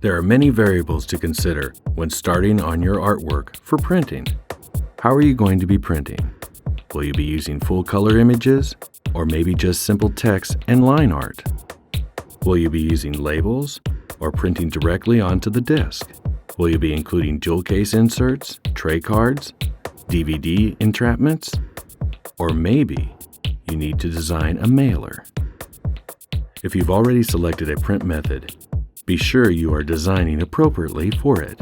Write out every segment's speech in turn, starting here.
There are many variables to consider when starting on your artwork for printing. How are you going to be printing? Will you be using full-color images, or maybe just simple text and line art? Will you be using labels, or printing directly onto the disc? Will you be including jewel case inserts, tray cards, DVD entrapments? Or maybe you need to design a mailer. If you've already selected a print method, be sure you are designing appropriately for it.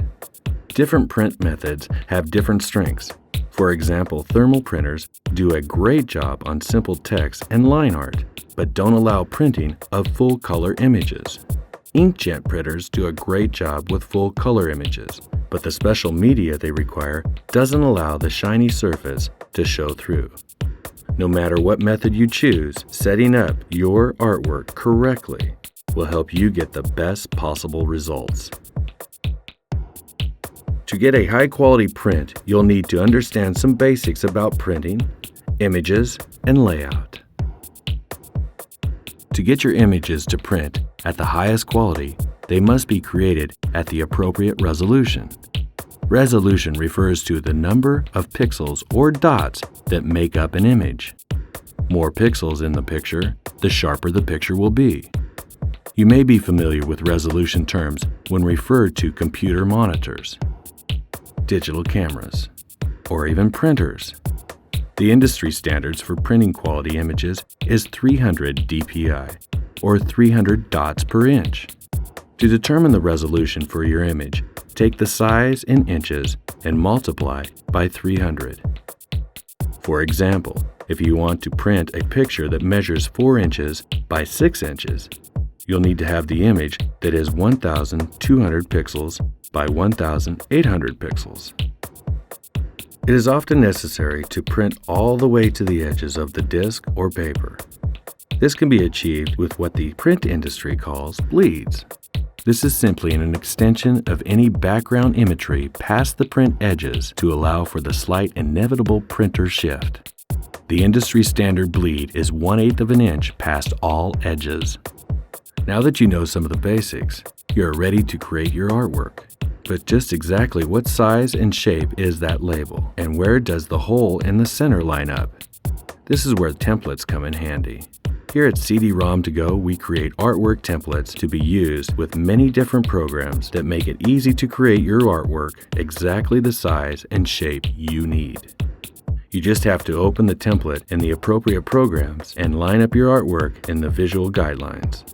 Different print methods have different strengths. For example, thermal printers do a great job on simple text and line art, but don't allow printing of full-color images. Inkjet printers do a great job with full-color images, but the special media they require doesn't allow the shiny surface to show through. No matter what method you choose, setting up your artwork correctly will help you get the best possible results. To get a high-quality print, you'll need to understand some basics about printing, images, and layout. To get your images to print at the highest quality, they must be created at the appropriate resolution. Resolution refers to the number of pixels or dots that make up an image. More pixels in the picture, the sharper the picture will be. You may be familiar with resolution terms when referred to computer monitors, digital cameras, or even printers. The industry standards for printing quality images is 300 dpi, or 300 dots per inch. To determine the resolution for your image, take the size in inches and multiply by 300. For example, if you want to print a picture that measures 4 inches by 6 inches, you'll need to have the image that is 1,200 pixels by 1,800 pixels. It is often necessary to print all the way to the edges of the disc or paper. This can be achieved with what the print industry calls bleeds. This is simply an extension of any background imagery past the print edges to allow for the slight inevitable printer shift. The industry standard bleed is 1/8 of an inch past all edges. Now that you know some of the basics, you're ready to create your artwork. But just exactly what size and shape is that label, and where does the hole in the center line up? This is where templates come in handy. Here at CDROM2GO, we create artwork templates to be used with many different programs that make it easy to create your artwork exactly the size and shape you need. You just have to open the template in the appropriate programs and line up your artwork in the visual guidelines.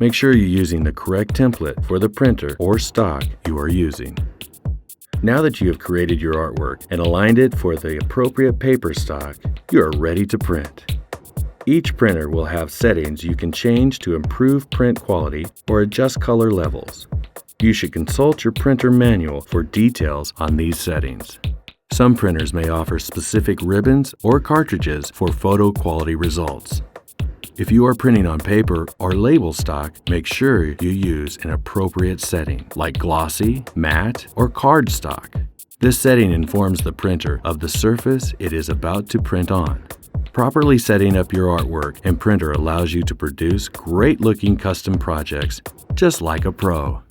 Make sure you're using the correct template for the printer or stock you are using. Now that you have created your artwork and aligned it for the appropriate paper stock, you are ready to print. Each printer will have settings you can change to improve print quality or adjust color levels. You should consult your printer manual for details on these settings. Some printers may offer specific ribbons or cartridges for photo quality results. If you are printing on paper or label stock, make sure you use an appropriate setting like glossy, matte, or card stock. This setting informs the printer of the surface it is about to print on. Properly setting up your artwork and printer allows you to produce great-looking custom projects just like a pro.